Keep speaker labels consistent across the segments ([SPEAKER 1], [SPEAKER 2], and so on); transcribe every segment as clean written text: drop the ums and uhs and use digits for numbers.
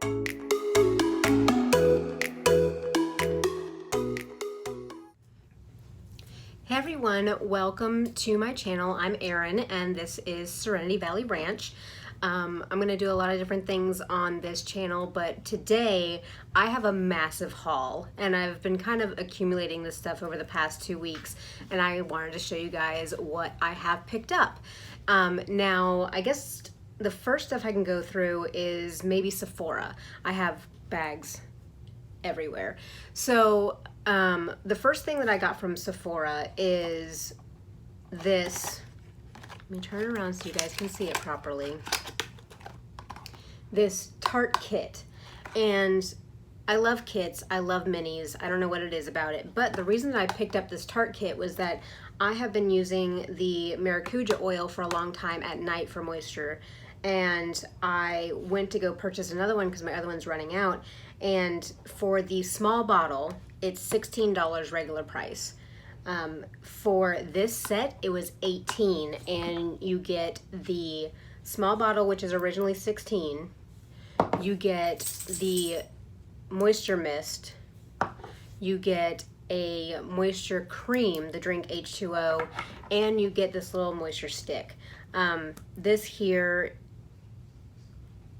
[SPEAKER 1] Hey everyone, welcome to my channel. I'm Erin and this is Serenity Valley Ranch. I'm going to do a lot of different things on this channel, but today I have a massive haul and I've been kind of accumulating this stuff over the past 2 weeks and I wanted to show you guys what I have picked up. Now, I guess the first stuff I can go through is maybe Sephora. I have bags everywhere. So the first thing that I got from Sephora is this. Let me turn it around so you guys can see it properly. This Tarte kit. And I love kits, I love minis, I don't know what it is about it, but the reason that I picked up this Tarte kit was that I have been using the maracuja oil for a long time at night for moisture, and I went to go purchase another one because my other one's running out, and for the small bottle it's $16 regular price. For this set it was $18, and you get the small bottle, which is originally $16. You get the moisture mist, you get a moisture cream, the drink H2O, and you get this little moisture stick. This here,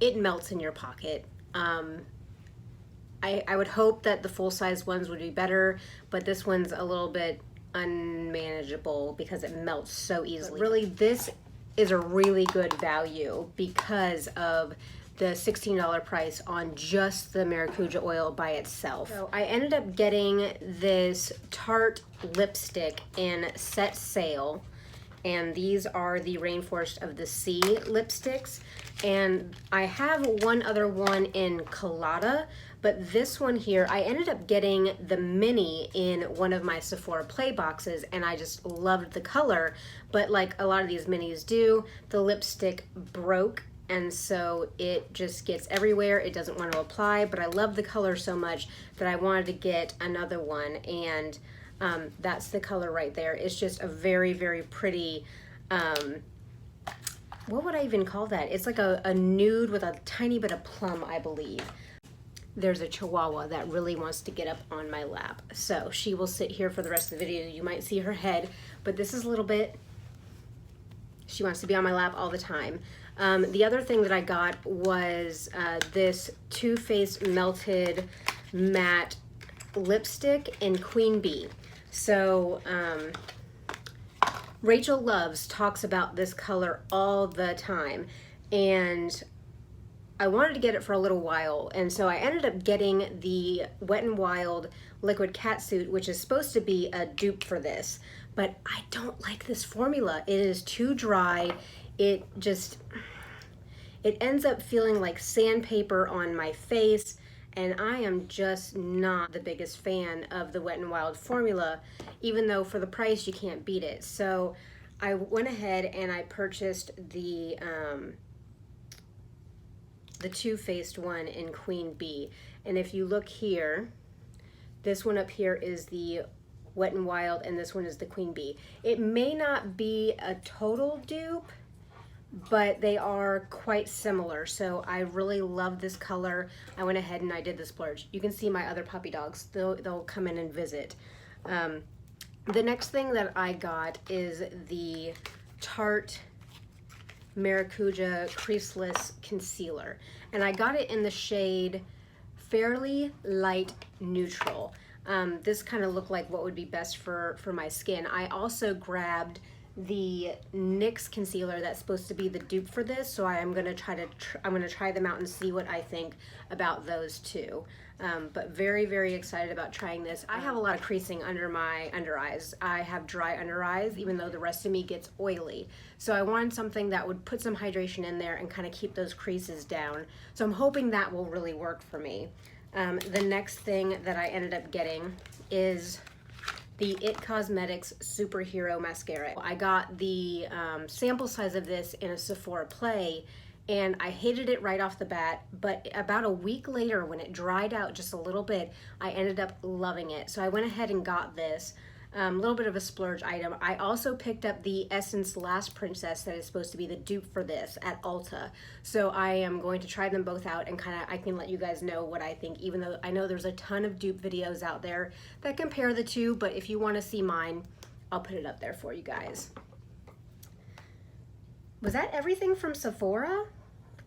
[SPEAKER 1] it melts in your pocket. I would hope that the full-size ones would be better, but this one's a little bit unmanageable because it melts so easily. But really, this is a really good value because of the $16 price on just the maracuja oil by itself. So I ended up getting this Tarte lipstick in Set Sail, and these are the Rainforest of the Sea lipsticks, and I have one other one in Colada, but this one here, I ended up getting the mini in one of my Sephora Play boxes, and I just loved the color, but like a lot of these minis do, the lipstick broke, and so it just gets everywhere. It doesn't want to apply, but I love the color so much that I wanted to get another one, and that's the color right there. It's just a very, very pretty, what would I even call that? It's like a nude with a tiny bit of plum, I believe. There's a Chihuahua that really wants to get up on my lap, so she will sit here for the rest of the video. You might see her head, but this is a little bit, she wants to be on my lap all the time. The other thing that I got was this Too Faced Melted Matte Lipstick in Queen Bee. So Rachel Loves talks about this color all the time, and I wanted to get it for a little while, and so I ended up getting the Wet n Wild Liquid Catsuit, which is supposed to be a dupe for this, but I don't like this formula. It is too dry. It ends up feeling like sandpaper on my face, and I am just not the biggest fan of the Wet n Wild formula, even though for the price you can't beat it. So I went ahead and I purchased the Too Faced one in Queen Bee. And if you look here, this one up here is the Wet n Wild and this one is the Queen Bee. It may not be a total dupe, but they are quite similar. So I really love this color. I went ahead and I did the splurge. You can see my other puppy dogs. They'll come in and visit. The next thing that I got is the Tarte Maracuja Creaseless Concealer, and I got it in the shade Fairly Light Neutral. This kind of looked like what would be best for my skin. I also grabbed the NYX concealer that's supposed to be the dupe for this, so I'm gonna try them out and see what I think about those two. But very, very excited about trying this. I have a lot of creasing under my under eyes. I have dry under eyes, even though the rest of me gets oily. So I wanted something that would put some hydration in there and kind of keep those creases down. So I'm hoping that will really work for me. The next thing that I ended up getting is the IT Cosmetics Superhero Mascara. I got the sample size of this in a Sephora Play, and I hated it right off the bat, but about a week later when it dried out just a little bit, I ended up loving it. So I went ahead and got this. little bit of a splurge item. I also picked up the Essence Last Princess that is supposed to be the dupe for this at Ulta. So I am going to try them both out and I can let you guys know what I think, even though I know there's a ton of dupe videos out there that compare the two, but if you want to see mine, I'll put it up there for you guys. Was that everything from Sephora?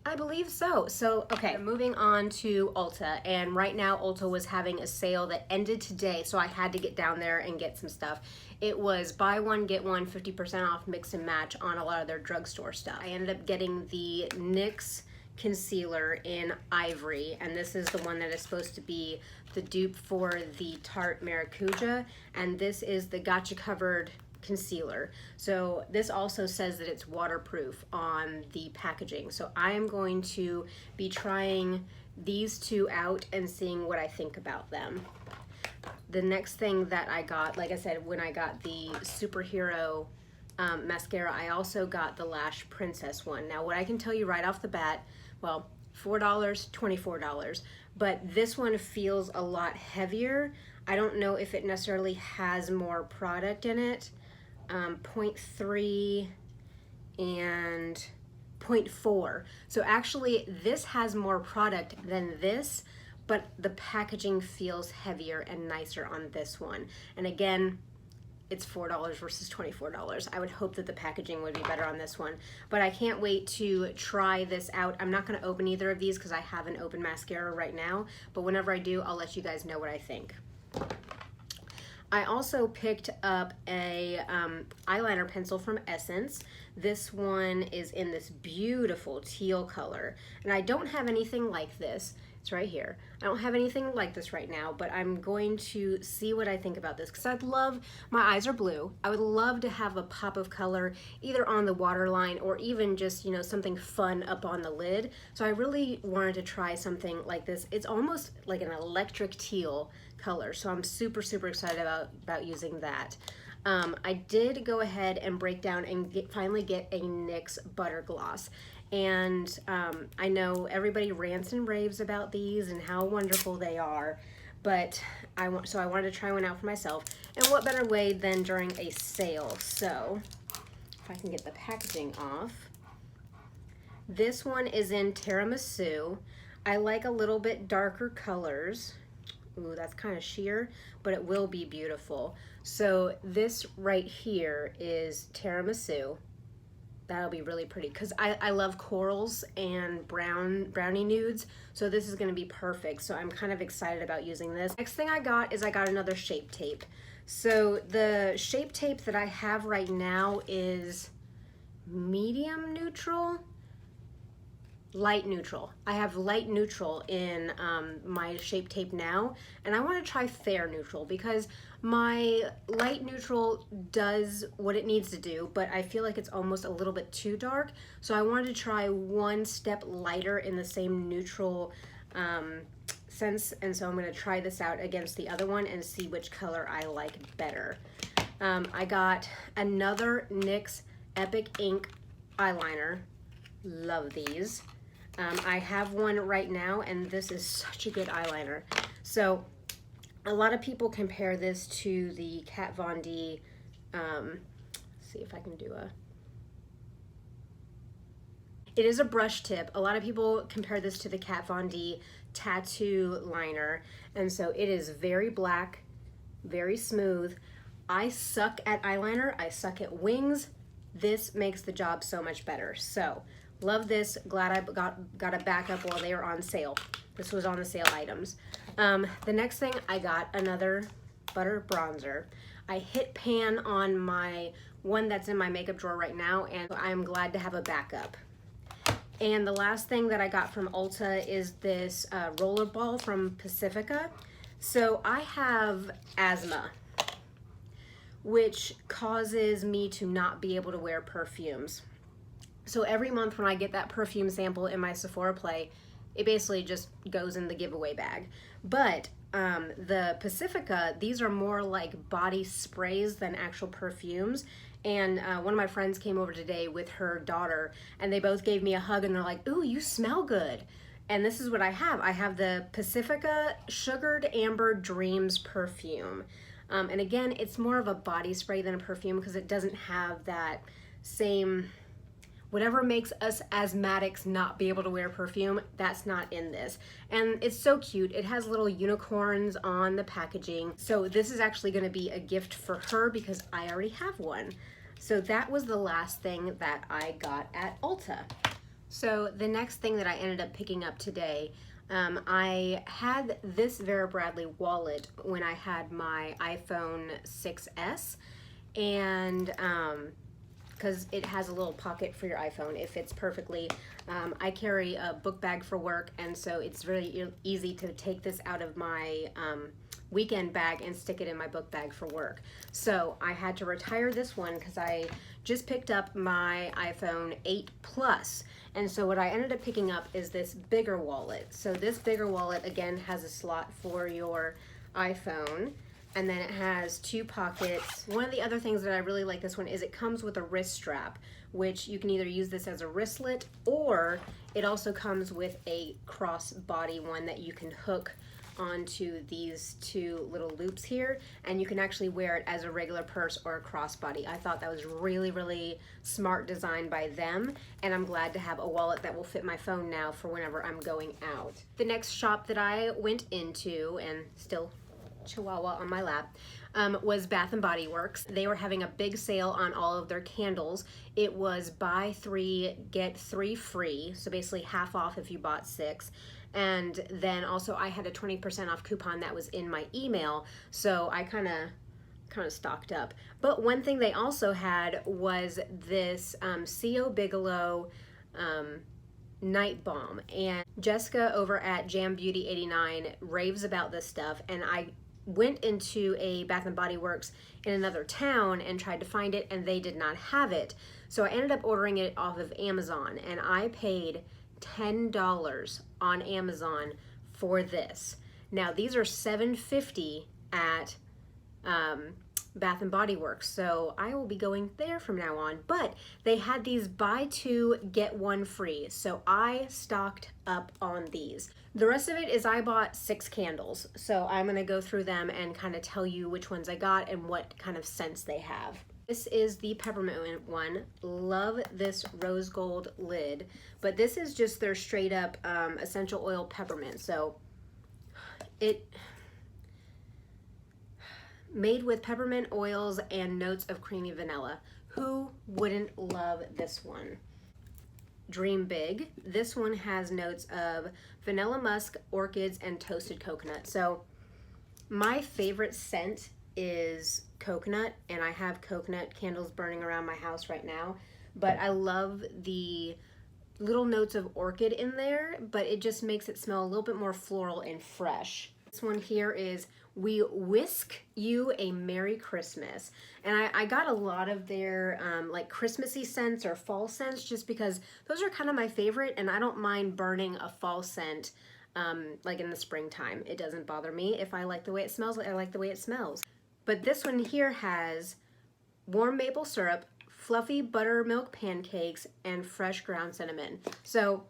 [SPEAKER 1] I believe so. So, okay, moving on to Ulta, and right now Ulta was having a sale that ended today, so I had to get down there and get some stuff. It was buy one, get one, 50% off mix and match on a lot of their drugstore stuff. I ended up getting the NYX concealer in Ivory, and this is the one that is supposed to be the dupe for the Tarte Maracuja, and this is the Gotcha Covered concealer. So this also says that it's waterproof on the packaging. So I am going to be trying these two out and seeing what I think about them. The next thing that I got, like I said, when I got the superhero mascara, I also got the Lash Princess one. Now what I can tell you right off the bat, well, $4, $24, but this one feels a lot heavier. I don't know if it necessarily has more product in it. 0.3 and 0.4. So actually this has more product than this, but the packaging feels heavier and nicer on this one. And again, it's $4 versus $24. I would hope that the packaging would be better on this one, but I can't wait to try this out. I'm not going to open either of these because I have an open mascara right now, but whenever I do, I'll let you guys know what I think. I also picked up a eyeliner pencil from Essence. This one is in this beautiful teal color, and I don't have anything like this. It's right here. I don't have anything like this right now, but I'm going to see what I think about this because I'd love, my eyes are blue. I would love to have a pop of color either on the waterline or even just, you know, something fun up on the lid. So I really wanted to try something like this. It's almost like an electric teal color, so I'm super excited about using that. I did go ahead and break down and finally get a NYX Butter Gloss. And I know everybody rants and raves about these and how wonderful they are, but so I wanted to try one out for myself. And what better way than during a sale? So if I can get the packaging off. This one is in Tiramisu. I like a little bit darker colors. Ooh, that's kind of sheer, but it will be beautiful. So this right here is Tiramisu. That'll be really pretty because I love corals and brownie nudes, so this is going to be perfect. So I'm kind of excited about using this. Next thing I got is I got another Shape Tape. So the Shape Tape that I have right now is medium neutral, light neutral. I have light neutral in my Shape Tape now, and I want to try fair neutral because my light neutral does what it needs to do, but I feel like it's almost a little bit too dark. So I wanted to try one step lighter in the same neutral sense, and so I'm going to try this out against the other one and see which color I like better. I got another NYX Epic Ink eyeliner. Love these. I have one right now, and this is such a good eyeliner. So a lot of people compare this to the Kat Von D, let's see if I can do it is a brush tip. A lot of people compare this to the Kat Von D tattoo liner, and so it is very black, very smooth. I suck at eyeliner, I suck at wings. This makes the job so much better. So love this. Glad I got a backup while they were on sale. This was on the sale items. The next thing, I got another butter bronzer. I hit pan on my one that's in my makeup drawer right now, and I'm glad to have a backup. And the last thing that I got from Ulta is this roller ball from Pacifica. So I have asthma, which causes me to not be able to wear perfumes. So every month when I get that perfume sample in my Sephora play, it basically just goes in the giveaway bag. But the Pacifica, these are more like body sprays than actual perfumes. And one of my friends came over today with her daughter, and they both gave me a hug, and they're like, ooh, you smell good. And this is what I have. I have the Pacifica Sugared Amber Dreams perfume. And again, it's more of a body spray than a perfume because it doesn't have that same, whatever makes us asthmatics not be able to wear perfume, that's not in this. And it's so cute. It has little unicorns on the packaging. So this is actually going to be a gift for her because I already have one. So that was the last thing that I got at Ulta. So the next thing that I ended up picking up today, I had this Vera Bradley wallet when I had my iPhone 6S, and because it has a little pocket for your iPhone. It fits perfectly. I carry a book bag for work, and so it's really easy to take this out of my weekend bag and stick it in my book bag for work. So I had to retire this one because I just picked up my iPhone 8 Plus. And so what I ended up picking up is this bigger wallet. So this bigger wallet, again, has a slot for your iPhone, and then it has 2 pockets. One of the other things that I really like this one is it comes with a wrist strap, which you can either use this as a wristlet, or it also comes with a cross-body one that you can hook onto these 2 little loops here, and you can actually wear it as a regular purse or a crossbody. I thought that was really, really smart design by them, and I'm glad to have a wallet that will fit my phone now for whenever I'm going out. The next shop that I went into, and still Chihuahua on my lap, was Bath & Body Works. They were having a big sale on all of their candles. It was buy 3, get 3 free, so basically half off if you bought 6. And then also I had a 20% off coupon that was in my email, so I kind of stocked up. But one thing they also had was this C.O. Bigelow night balm, and Jessica over at Jam Beauty 89 raves about this stuff, and I went into a Bath & Body Works in another town and tried to find it, and they did not have it. So I ended up ordering it off of Amazon, and I paid $10 on Amazon for this. Now these are $7.50 at Bath & Body Works, so I will be going there from now on. But they had these buy 2 get 1 free, so I stocked up on these. The rest of it is I bought 6 candles, so I'm going to go through them and kind of tell you which ones I got and what kind of scents they have. This is the peppermint one. Love this rose gold lid, but this is just their straight up essential oil peppermint. So it made with peppermint oils and notes of creamy vanilla. Who wouldn't love this one? Dream Big. This one has notes of vanilla musk, orchids, and toasted coconut. So my favorite scent is coconut, and I have coconut candles burning around my house right now, but I love the little notes of orchid in there, but it just makes it smell a little bit more floral and fresh. This one here is We Whisk You a Merry Christmas, and I got a lot of their like Christmassy scents or fall scents just because those are kind of my favorite, and I don't mind burning a fall scent like in the springtime. It doesn't bother me. If I like the way it smells, I like the way it smells. But this one here has warm maple syrup, fluffy buttermilk pancakes, and fresh ground cinnamon. So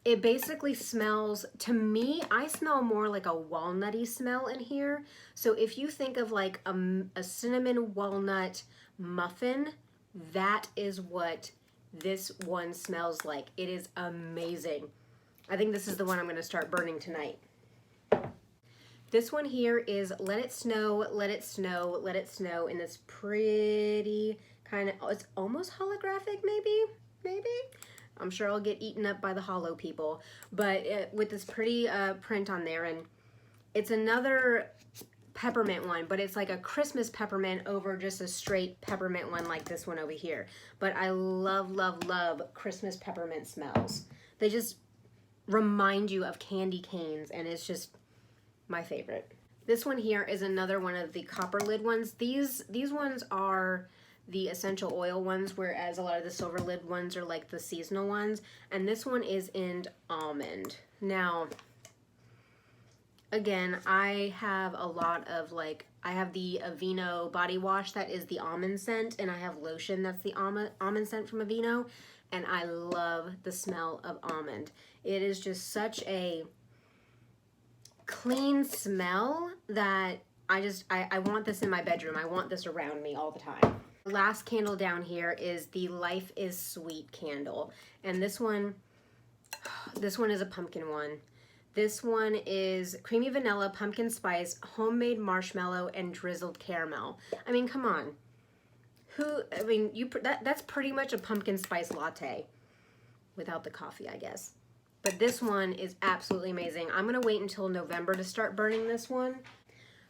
[SPEAKER 1] it basically smells, to me, I smell more like a walnutty smell in here. So if you think of like a cinnamon walnut muffin, that is what this one smells like. It is amazing. I think this is the one I'm going to start burning tonight. This one here is Let It Snow, Let It Snow, Let It Snow in this pretty kind of, it's almost holographic maybe? I'm sure I'll get eaten up by the hollow people, but with this pretty print on there, and it's another peppermint one, but it's like a Christmas peppermint over just a straight peppermint one like this one over here. But I love, love, love Christmas peppermint smells. They just remind you of candy canes, and it's just my favorite. This one here is another one of the copper lid ones. These ones are the essential oil ones, whereas a lot of the silver lid ones are like the seasonal ones. And this one is in almond. Now, again, I have a lot of like, I have the Aveeno body wash that is the almond scent, and I have lotion that's the almond scent from Aveeno, and I love the smell of almond. It is just such a clean smell that I want this in my bedroom. I want this around me all the time. Last candle down here is the Life is Sweet candle. And this one is a pumpkin one. This one is creamy vanilla, pumpkin spice, homemade marshmallow, and drizzled caramel. I mean, come on. That's pretty much a pumpkin spice latte without the coffee, I guess. But this one is absolutely amazing. I'm gonna wait until November to start burning this one.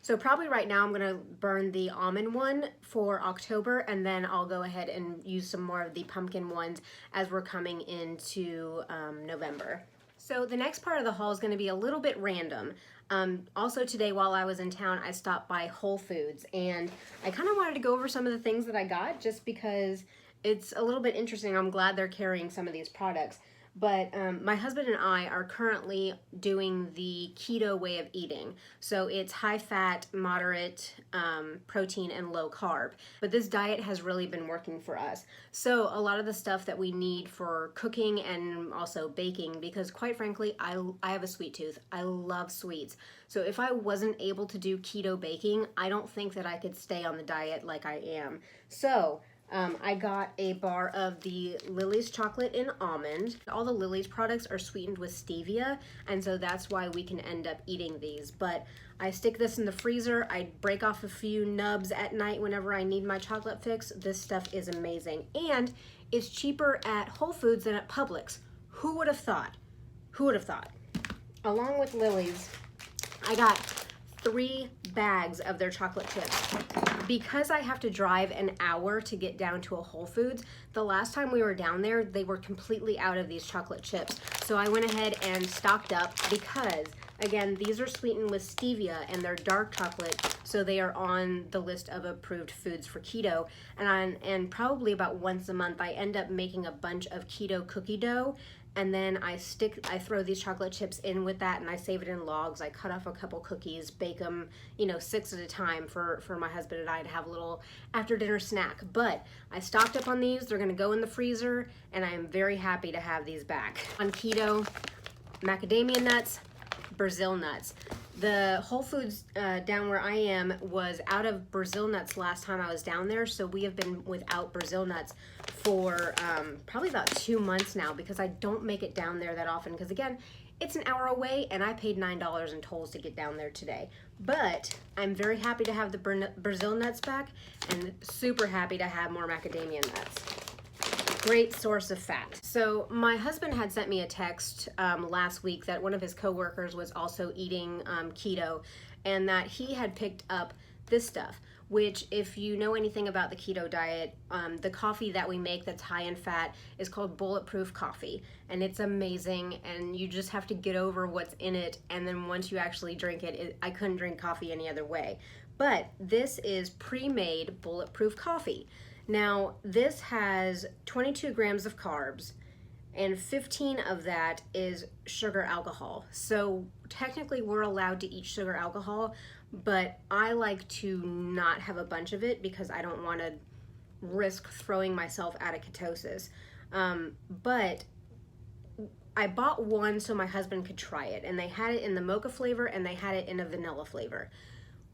[SPEAKER 1] So probably right now I'm gonna burn the almond one for October, and then I'll go ahead and use some more of the pumpkin ones as we're coming into November. So the next part of the haul is gonna be a little bit random. Also today while I was in town, I stopped by Whole Foods, and I kind of wanted to go over some of the things that I got just because it's a little bit interesting. I'm glad they're carrying some of these products. But my husband and I are currently doing the keto way of eating. So it's high fat, moderate protein, and low carb. But this diet has really been working for us. So a lot of the stuff that we need for cooking and also baking, because quite frankly, I have a sweet tooth. I love sweets. So if I wasn't able to do keto baking, I don't think that I could stay on the diet like I am. So I got a bar of the Lily's chocolate and almond. All the Lily's products are sweetened with stevia, and so that's why we can end up eating these. But I stick this in the freezer. I break off a few nubs at night whenever I need my chocolate fix. This stuff is amazing. And it's cheaper at Whole Foods than at Publix. Who would have thought? Who would have thought? Along with Lily's, I got 3 bags of their chocolate chips. Because I have to drive an hour to get down to a Whole Foods, the last time we were down there, they were completely out of these chocolate chips. So I went ahead and stocked up because, again, these are sweetened with stevia and they're dark chocolate, so they are on the list of approved foods for keto. And probably about once a month, I end up making a bunch of keto cookie dough, and then I throw these chocolate chips in with that, and I save it in logs. I cut off a couple cookies, bake them, 6 at a time for my husband and I to have a little after dinner snack. But I stocked up on these. They're gonna go in the freezer, and I am very happy to have these back. On keto, macadamia nuts, Brazil nuts. The Whole Foods down where I am was out of Brazil nuts last time I was down there, so we have been without Brazil nuts for probably about 2 months now, because I don't make it down there that often, because again, it's an hour away and I paid $9 in tolls to get down there today. But I'm very happy to have the Brazil nuts back, and super happy to have more macadamia nuts. Great source of fat. So my husband had sent me a text last week that one of his coworkers was also eating keto, and that he had picked up this stuff, which, if you know anything about the keto diet, the coffee that we make that's high in fat is called bulletproof coffee, and it's amazing, and you just have to get over what's in it, and then once you actually drink it, I couldn't drink coffee any other way. But this is pre-made bulletproof coffee. Now, this has 22 grams of carbs, and 15 of that is sugar alcohol. So technically we're allowed to eat sugar alcohol, but I like to not have a bunch of it because I don't want to risk throwing myself out of ketosis. But I bought one so my husband could try it, and they had it in the mocha flavor and they had it in a vanilla flavor.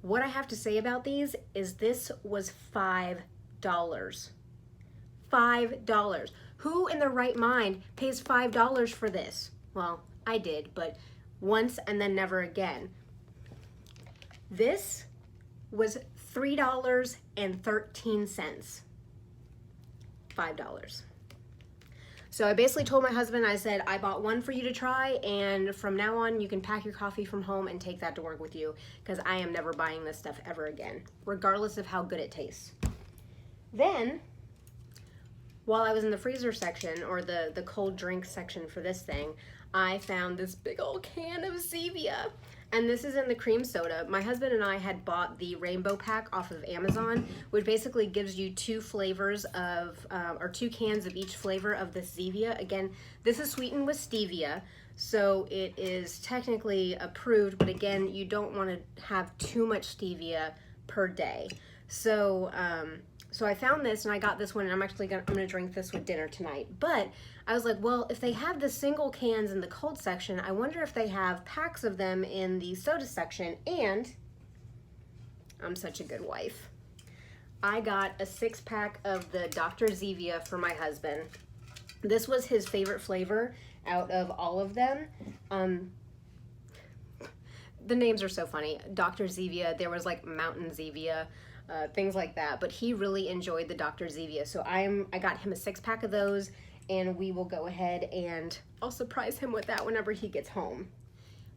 [SPEAKER 1] What I have to say about these is this was $5. $5. Who in their right mind pays $5 for this? Well, I did, but once and then never again. This was $3.13. $5. So I basically told my husband, I said, I bought one for you to try, and from now on you can pack your coffee from home and take that to work with you, because I am never buying this stuff ever again, regardless of how good it tastes. Then, while I was in the freezer section, or the cold drink section for this thing, I found this big old can of Zevia. And this is in the cream soda. My husband and I had bought the rainbow pack off of Amazon, which basically gives you 2 flavors of, or 2 cans of each flavor of this Zevia. Again, this is sweetened with stevia, so it is technically approved, but again, you don't want to have too much stevia per day. So, so I found this, and I got this one, and I'm gonna drink this with dinner tonight. But I was like, well, if they have the single cans in the cold section, I wonder if they have packs of them in the soda section. And I'm such a good wife. I got a 6-pack of the Dr. Zevia for my husband. This was his favorite flavor out of all of them. The names are so funny. Dr. Zevia, there was like Mountain Zevia, things like that. But he really enjoyed the Dr. Zevia. So I got him a 6-pack of those, and we will go ahead and I'll surprise him with that whenever he gets home.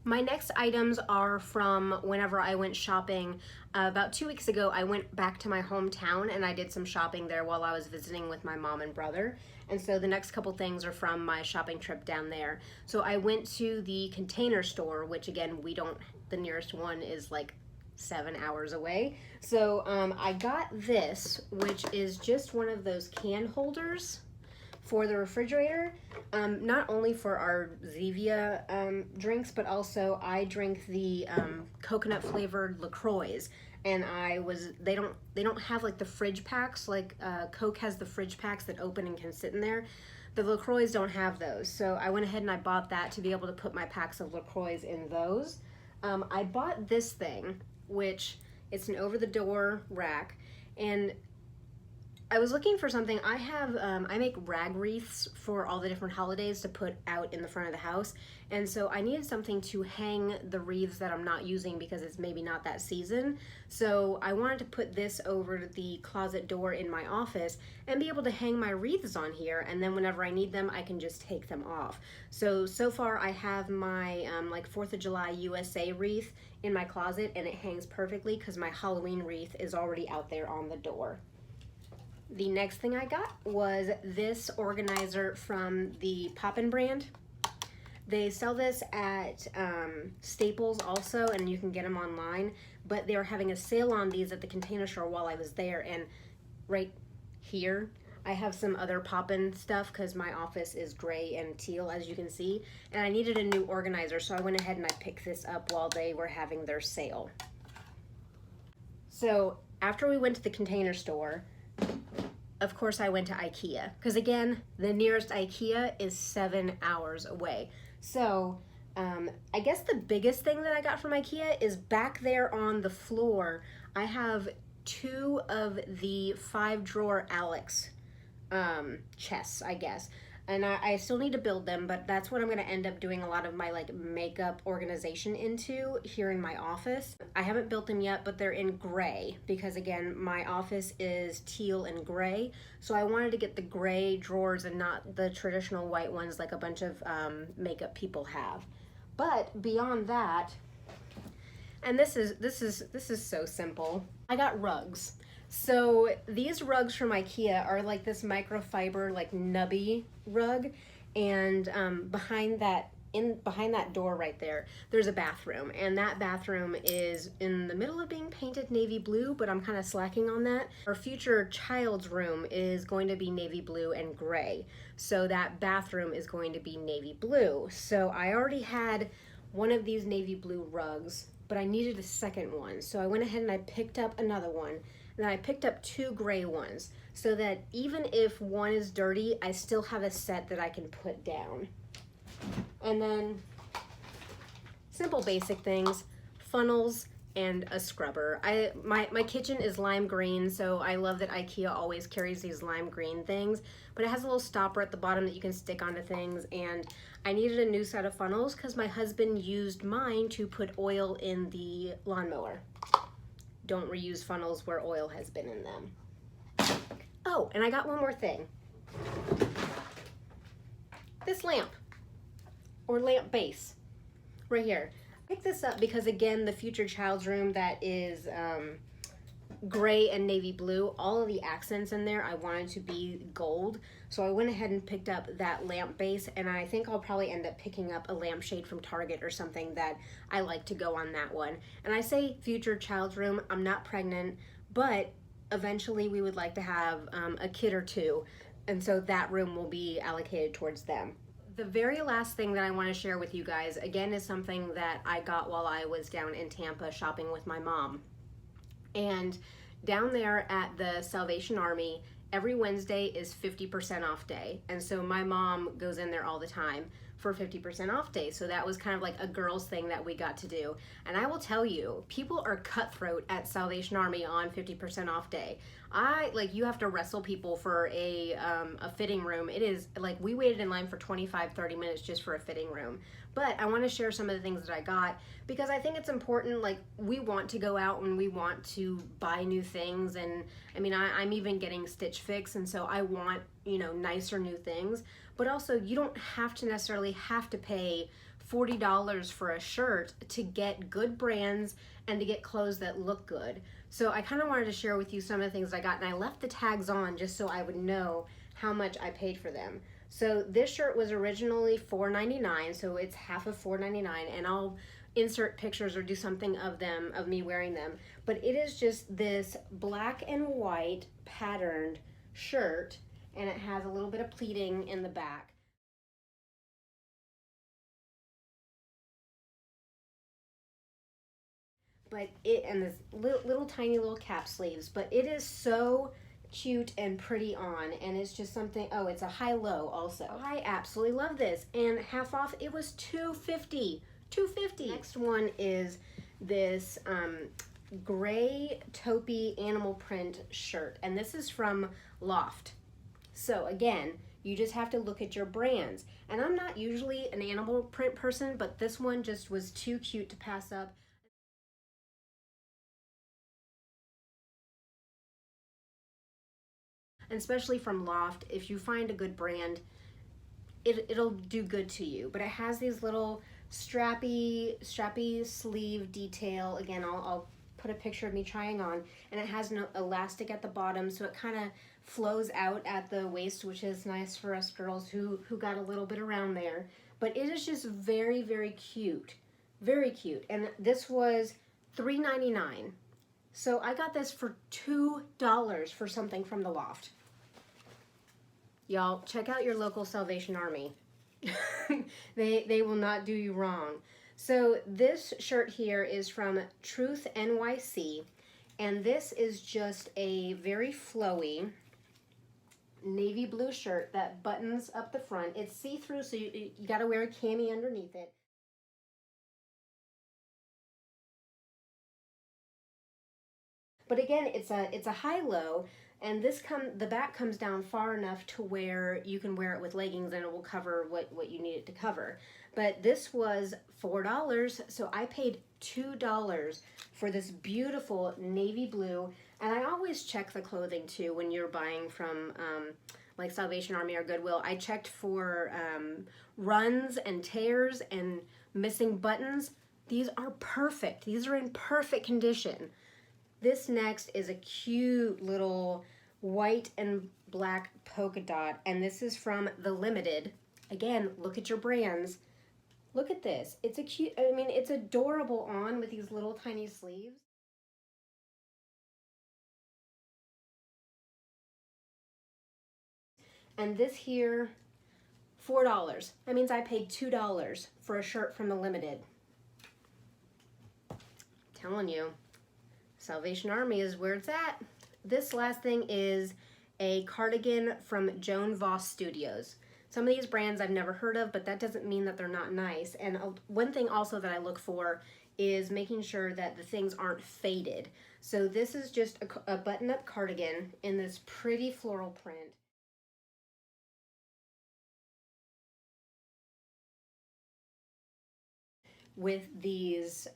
[SPEAKER 1] My next items are from whenever I went shopping. About 2 weeks ago, I went back to my hometown and I did some shopping there while I was visiting with my mom and brother. And so the next couple things are from my shopping trip down there. So I went to the Container Store, which again, the nearest one is like 7 hours away. So I got this, which is just one of those can holders for the refrigerator, not only for our Zevia drinks, but also I drink the coconut flavored LaCroix, and they don't have like the fridge packs like Coke has the fridge packs that open and can sit in there. The LaCroix don't have those, so I went ahead and I bought that to be able to put my packs of LaCroix in those. I bought this thing, which it's an over-the-door rack, and I was looking for something. I make rag wreaths for all the different holidays to put out in the front of the house, and so I needed something to hang the wreaths that I'm not using because it's maybe not that season. So I wanted to put this over the closet door in my office and be able to hang my wreaths on here, and then whenever I need them, I can just take them off. So far I have my like 4th of July USA wreath in my closet, and it hangs perfectly because my Halloween wreath is already out there on the door. The next thing I got was this organizer from the Poppin brand. They sell this at Staples also, and you can get them online, but they were having a sale on these at the Container Store while I was there, and right here I have some other Poppin stuff because my office is gray and teal, as you can see, and I needed a new organizer, so I went ahead and I picked this up while they were having their sale. So after we went to the Container Store, of course I went to IKEA, because again, the nearest IKEA is 7 hours away. So I guess the biggest thing that I got from IKEA is back there on the floor, I have 2 of the 5-drawer Alex chests, I guess. And I still need to build them, but that's what I'm going to end up doing a lot of my like makeup organization into here in my office. I haven't built them yet, but they're in gray because again, my office is teal and gray. So I wanted to get the gray drawers and not the traditional white ones like a bunch of makeup people have. But beyond that, and this is so simple, I got rugs. So these rugs from IKEA are like this microfiber, like nubby rug, and behind that door right there, there's a bathroom, and that bathroom is in the middle of being painted navy blue, but I'm kind of slacking on that. Our future child's room is going to be navy blue and gray, so that bathroom is going to be navy blue. So I already had one of these navy blue rugs, but I needed a second one, so I went ahead and I picked up another one. Then I picked up 2 gray ones so that even if one is dirty, I still have a set that I can put down. And then simple basic things, funnels and a scrubber. My kitchen is lime green, so I love that IKEA always carries these lime green things, but it has a little stopper at the bottom that you can stick onto things, and I needed a new set of funnels because my husband used mine to put oil in the lawnmower. Don't reuse funnels where oil has been in them. Oh, and I got one more thing. This lamp, or lamp base, right here. I picked this up because again, the future child's room that is gray and navy blue, all of the accents in there I wanted to be gold. So I went ahead and picked up that lamp base, and I think I'll probably end up picking up a lampshade from Target or something that I like to go on that one. And I say future child's room, I'm not pregnant, but eventually we would like to have a kid or 2, and so that room will be allocated towards them. The very last thing that I want to share with you guys, again, is something that I got while I was down in Tampa shopping with my mom. And down there at the Salvation Army, every Wednesday is 50% off day. And so my mom goes in there all the time. for 50% off day. So that was kind of like a girls thing that we got to do. And I will tell you, people are cutthroat at Salvation Army on 50% off day. You have to wrestle people for a fitting room. It is like, we waited in line for 25-30 minutes just for a fitting room. But I want to share some of the things that I got, because I think it's important. Like, we want to go out and we want to buy new things, and I mean, I'm even getting Stitch Fix, and so I want, you know, nicer new things. But also, you don't have to necessarily have to pay $40 for a shirt to get good brands and to get clothes that look good. So I kind of wanted to share with you some of the things I got, and I left the tags on just so I would know how much I paid for them. So this shirt was originally $4.99, so it's half of $4.99, and I'll insert pictures or do something of them, of me wearing them. But it is just this black and white patterned shirt, and it has a little bit of pleating in the back. But and this little tiny little cap sleeves, but it is so cute and pretty on, and it's just something. Oh, it's a high-low also. I absolutely love this, and half off it was $2.50. $2.50. Next one is this gray taupey animal print shirt, and this is from Loft. So again, you just have to look at your brands, and I'm not usually an animal print person, but this one just was too cute to pass up. And especially from Loft, if you find a good brand, it'll do good to you. But it has these little strappy sleeve detail. Again, I'll put a picture of me trying on, and it has an elastic at the bottom, so it kind of flows out at the waist, which is nice for us girls who got a little bit around there. But it is just very, very cute. Very cute. And this was $3.99. So I got this for $2 for something from the Loft. Y'all, check out your local Salvation Army. They will not do you wrong. So this shirt here is from Truth NYC, and this is just a very flowy navy blue shirt that buttons up the front. It's see-through, so you gotta wear a cami underneath it. But again, it's a high-low, and the back comes down far enough to where you can wear it with leggings and it will cover what you need it to cover. But this was $4, so I paid $2 for this beautiful navy blue. And I always check the clothing too when you're buying from like Salvation Army or Goodwill. I checked for runs and tears and missing buttons. These are perfect. These are in perfect condition. This next is a cute little white and black polka dot, and this is from The Limited. Again, look at your brands. Look at this. It's a cute, I mean, it's adorable on with these little tiny sleeves. And this here, $4. That means I paid $2 for a shirt from The Limited. I'm telling you. Salvation Army is where it's at. This last thing is a cardigan from Joan Voss Studios. Some of these brands I've never heard of, but that doesn't mean that they're not nice. And one thing also that I look for is making sure that the things aren't faded. So this is just a button-up cardigan in this pretty floral print. With these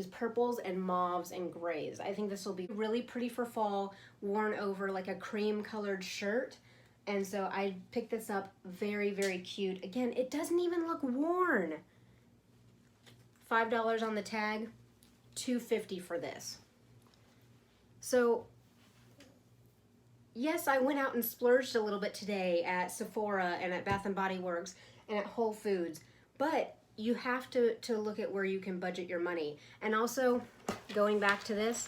[SPEAKER 1] purples and mauves and grays. I think this will be really pretty for fall, worn over like a cream colored shirt. And so I picked this up. Very, very cute. Again, it doesn't even look worn. $5 on the tag, $2.50 for this. So yes, I went out and splurged a little bit today at Sephora and at Bath & Body Works and at Whole Foods, but you have to look at where you can budget your money. And also, going back to this,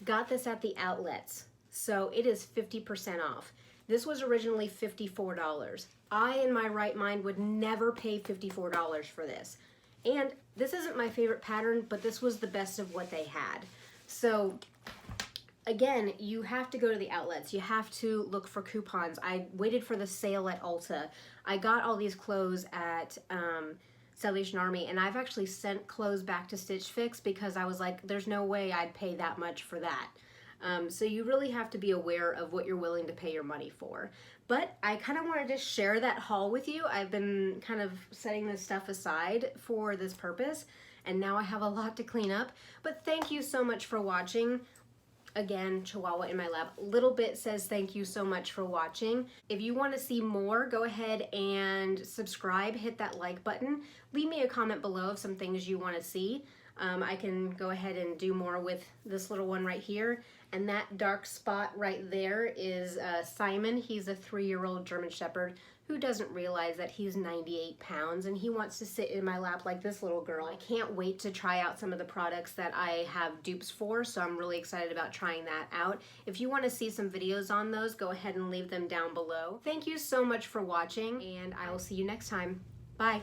[SPEAKER 1] got this at the outlets. So it is 50% off. This was originally $54. I, in my right mind, would never pay $54 for this. And this isn't my favorite pattern, but this was the best of what they had. So Again, you have to go to the outlets. You have to look for coupons. I waited for the sale at Ulta. I got all these clothes at Salvation Army, and I've actually sent clothes back to Stitch Fix because I was like, there's no way I'd pay that much for that. So you really have to be aware of what you're willing to pay your money for. But I kind of wanted to share that haul with you. I've been kind of setting this stuff aside for this purpose, and now I have a lot to clean up. But thank you so much for watching. Again, Chihuahua in my lap. Little Bit says thank you so much for watching. If you want to see more, go ahead and subscribe, hit that like button. Leave me a comment below of some things you want to see. I can go ahead and do more with this little one right here. And that dark spot right there is Simon. He's a 3-year-old German Shepherd who doesn't realize that he's 98 pounds and he wants to sit in my lap like this little girl. I can't wait to try out some of the products that I have dupes for, so I'm really excited about trying that out. If you want to see some videos on those, go ahead and leave them down below. Thank you so much for watching, and I will see you next time. Bye.